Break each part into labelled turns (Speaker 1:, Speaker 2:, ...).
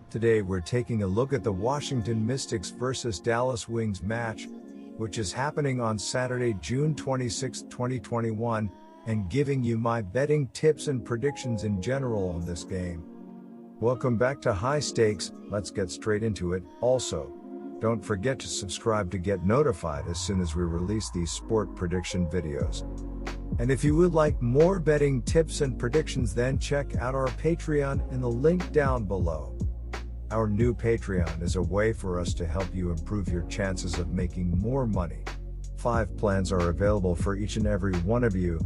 Speaker 1: Today we're taking a look at the Washington Mystics vs Dallas Wings match, which is happening on Saturday, June 26, 2021, and giving you my betting tips and predictions in general on this game. Welcome back to High Stakes. Let's get straight into it. Also, don't forget to subscribe to get notified as soon as we release these sport prediction videos. And if you would like more betting tips and predictions, then check out our Patreon in the link down below. Our new Patreon is a way for us to help you improve your chances of making more money. 5 plans are available for each and every one of you.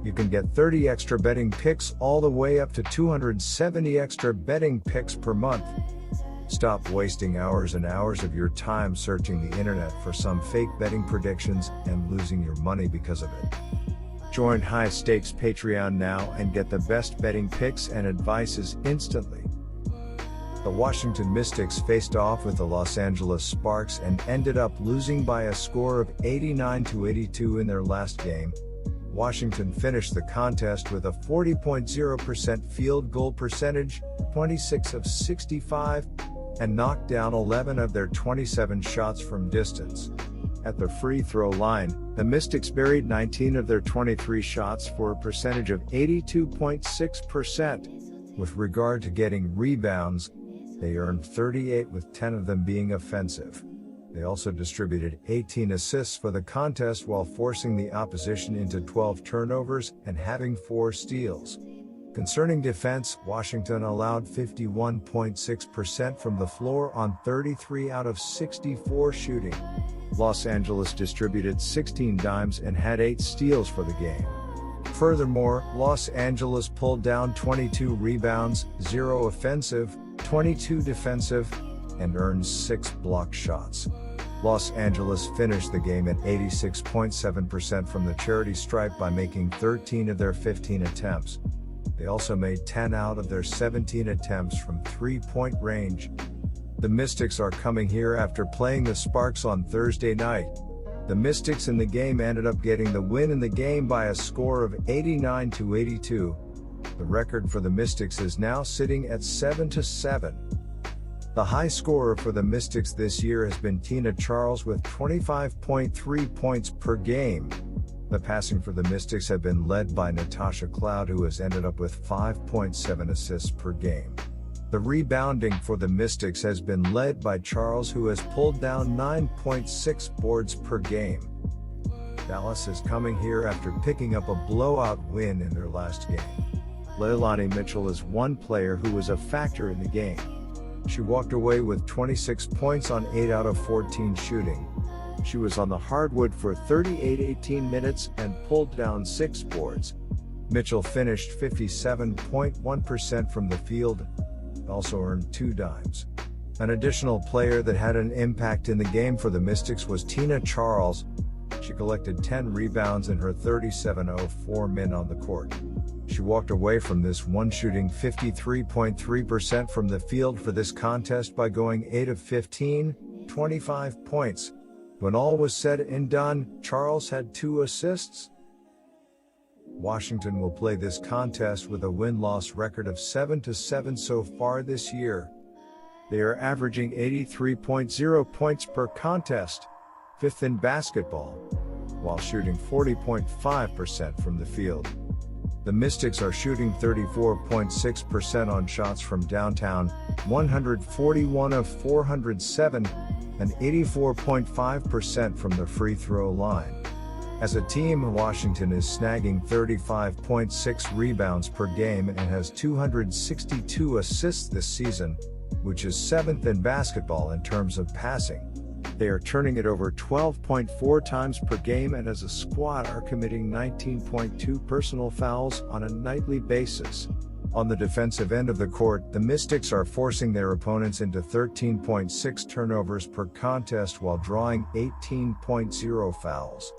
Speaker 1: You can get 30 extra betting picks all the way up to 270 extra betting picks per month. Stop wasting hours and hours of your time searching the internet for some fake betting predictions and losing your money because of it. Join High Stakes Patreon now and get the best betting picks and advices instantly. The Washington Mystics faced off with the Los Angeles Sparks and ended up losing by a score of 89-82 in their last game. Washington finished the contest with a 40.0% field goal percentage, 26 of 65, and knocked down 11 of their 27 shots from distance. At the free throw line, the Mystics buried 19 of their 23 shots for a percentage of 82.6%. With regard to getting rebounds, they earned 38, with 10 of them being offensive. They also distributed 18 assists for the contest while forcing the opposition into 12 turnovers and having 4 steals. Concerning defense, Washington allowed 51.6% from the floor on 33 out of 64 shooting. Los Angeles distributed 16 dimes and had 8 steals for the game. Furthermore, Los Angeles pulled down 22 rebounds, 0 offensive, 22 defensive, and earned 6 blocked shots. Los Angeles finished the game at 86.7% from the charity stripe by making 13 of their 15 attempts. They also made 10 out of their 17 attempts from three-point range. The Mystics are coming here after playing the Sparks on Thursday night. The Mystics in the game ended up getting the win in the game by a score of 89-82. The record for the Mystics is now sitting at 7-7. The high scorer for the Mystics this year has been Tina Charles with 25.3 points per game. The passing for the Mystics have been led by Natasha Cloud, who has ended up with 5.7 assists per game. The rebounding for the Mystics has been led by Charles, who has pulled down 9.6 boards per game. Dallas is coming here after picking up a blowout win in their last game. Leilani Mitchell is one player who was a factor in the game. She walked away with 26 points on 8 out of 14 shooting. She was on the hardwood for 38-18 minutes and pulled down 6 boards. Mitchell finished 57.1% from the field, also earned 2 dimes. An additional player that had an impact in the game for the Mystics was Tina Charles. She collected 10 rebounds in her 37.04 min on the court. She walked away from this one shooting 53.3% from the field for this contest by going 8 of 15, 25 points. When all was said and done, Charles had 2 assists. Washington will play this contest with a win-loss record of 7-7 so far this year. They are averaging 83.0 points per contest, 5th in basketball, while shooting 40.5% from the field. The Mystics are shooting 34.6% on shots from downtown, 141 of 407, and 84.5% from the free throw line. As a team, Washington is snagging 35.6 rebounds per game and has 262 assists this season, which is 7th in basketball in terms of passing. They are turning it over 12.4 times per game and as a squad are committing 19.2 personal fouls on a nightly basis. On the defensive end of the court, the Mystics are forcing their opponents into 13.6 turnovers per contest while drawing 18.0 fouls.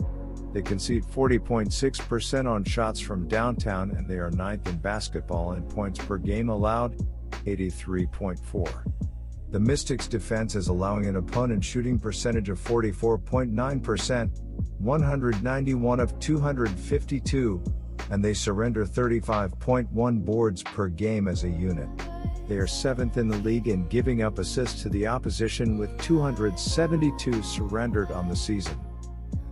Speaker 1: They concede 40.6% on shots from downtown and they are 9th in basketball in points per game allowed, 83.4. The Mystics' defense is allowing an opponent shooting percentage of 44.9%, 191 of 252, and they surrender 35.1 boards per game as a unit. They are 7th in the league in giving up assists to the opposition with 272 surrendered on the season.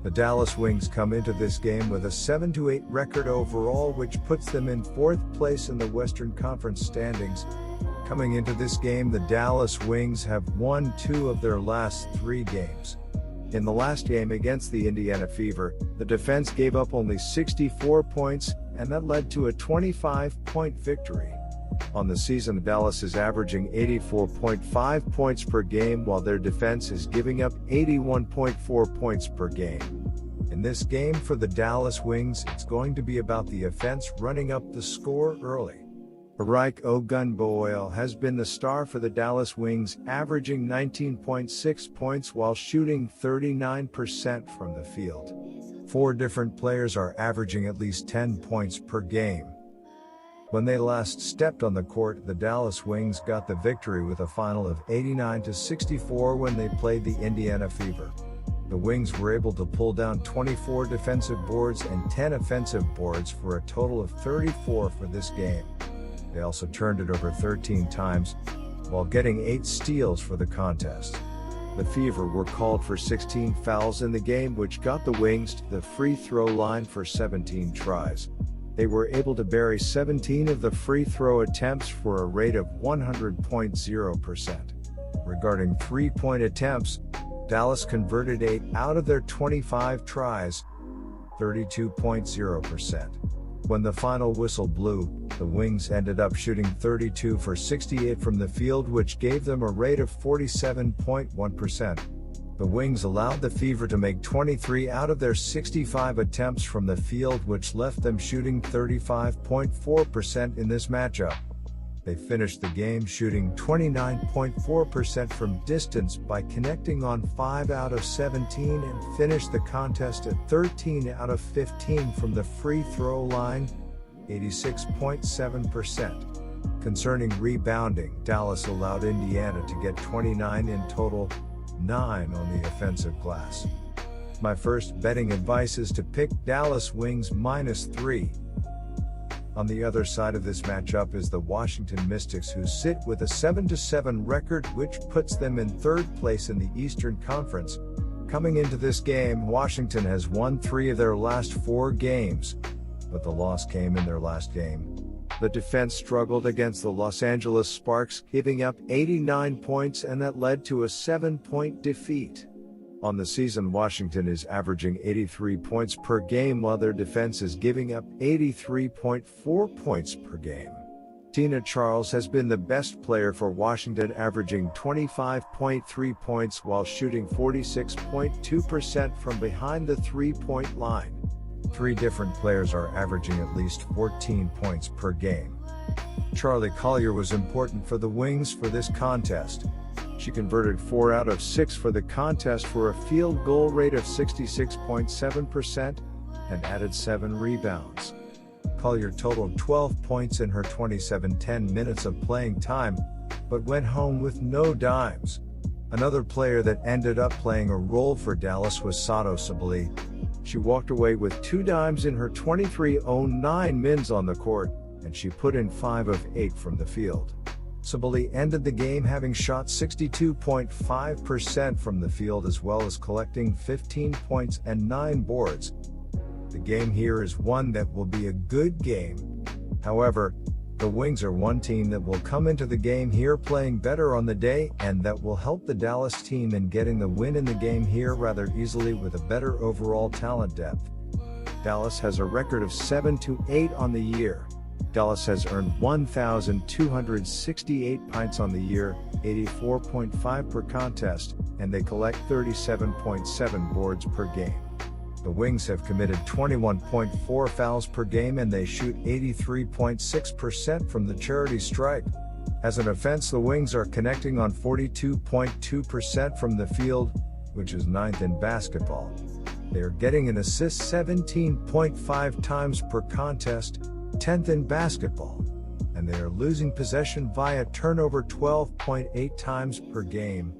Speaker 1: The Dallas Wings come into this game with a 7-8 record overall, which puts them in 4th place in the Western Conference standings. Coming into this game, the Dallas Wings have won 2 of their last 3 games. In the last game against the Indiana Fever, the defense gave up only 64 points, and that led to a 25-point victory. On the season, Dallas is averaging 84.5 points per game, while their defense is giving up 81.4 points per game. In this game for the Dallas Wings, it's going to be about the offense running up the score early. Reich Ogunboyle has been the star for the Dallas Wings, averaging 19.6 points while shooting 39% from the field. 4 different players are averaging at least 10 points per game. When they last stepped on the court, the Dallas Wings got the victory with a final of 89-64 when they played the Indiana Fever. The Wings were able to pull down 24 defensive boards and 10 offensive boards for a total of 34 for this game. They also turned it over 13 times, while getting 8 steals for the contest. The Fever were called for 16 fouls in the game, which got the Wings to the free throw line for 17 tries. They were able to bury 17 of the free throw attempts for a rate of 100.0%. Regarding three-point attempts, Dallas converted 8 out of their 25 tries, 32.0%. When the final whistle blew, the Wings ended up shooting 32 for 68 from the field, which gave them a rate of 47.1%. The Wings allowed the Fever to make 23 out of their 65 attempts from the field, which left them shooting 35.4% in this matchup. They finished the game shooting 29.4% from distance by connecting on 5 out of 17 and finished the contest at 13 out of 15 from the free throw line, 86.7%. Concerning rebounding, Dallas allowed Indiana to get 29 in total, 9 on the offensive glass. My first betting advice is to pick Dallas Wings -3. On the other side of this matchup is the Washington Mystics, who sit with a 7-7 record, which puts them in 3rd place in the Eastern Conference. Coming into this game, Washington has won 3 of their last 4 games, but the loss came in their last game. The defense struggled against the Los Angeles Sparks, giving up 89 points, and that led to a 7-point defeat. On the season, Washington is averaging 83 points per game, while their defense is giving up 83.4 points per game. Tina Charles has been the best player for Washington, averaging 25.3 points while shooting 46.2% from behind the 3-point line. 3 different players are averaging at least 14 points per game. Charlie Collier was important for the Wings for this contest. She converted 4 out of 6 for the contest for a field goal rate of 66.7% and added 7 rebounds. Collier totaled 12 points in her 27-10 minutes of playing time, but went home with no dimes. Another player that ended up playing a role for Dallas was Sato Sabally. She walked away with 2 dimes in her 23-09 mins on the court, and she put in 5 of 8 from the field. Sabally ended the game having shot 62.5% from the field, as well as collecting 15 points and 9 boards. The game here is one that will be a good game. However, the Wings are one team that will come into the game here playing better on the day, and that will help the Dallas team in getting the win in the game here rather easily with a better overall talent depth. Dallas has a record of 7-8 on the year. Dallas has earned 1,268 points on the year, 84.5 per contest, and they collect 37.7 boards per game. The Wings have committed 21.4 fouls per game, and they shoot 83.6% from the charity stripe. As an offense, the Wings are connecting on 42.2% from the field, which is 9th in basketball. They are getting an assist 17.5 times per contest, 10th in basketball, and they are losing possession via turnover 12.8 times per game.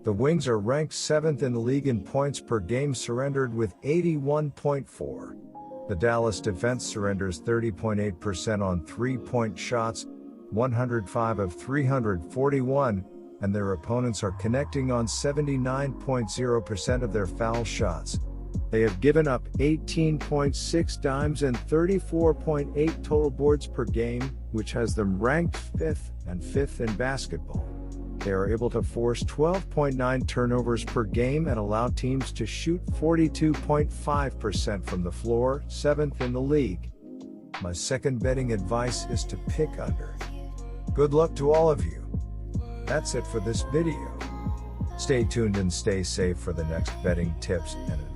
Speaker 1: The Wings are ranked 7th in the league in points per game surrendered with 81.4. The Dallas defense surrenders 30.8% on 3-point shots, 105 of 341, and their opponents are connecting on 79.0% of their foul shots. They have given up 18.6 dimes and 34.8 total boards per game, which has them ranked 5th and 5th in basketball. They are able to force 12.9 turnovers per game and allow teams to shoot 42.5% from the floor, 7th in the league. My second betting advice is to pick under. Good luck to all of you. That's it for this video. Stay tuned and stay safe for the next betting tips and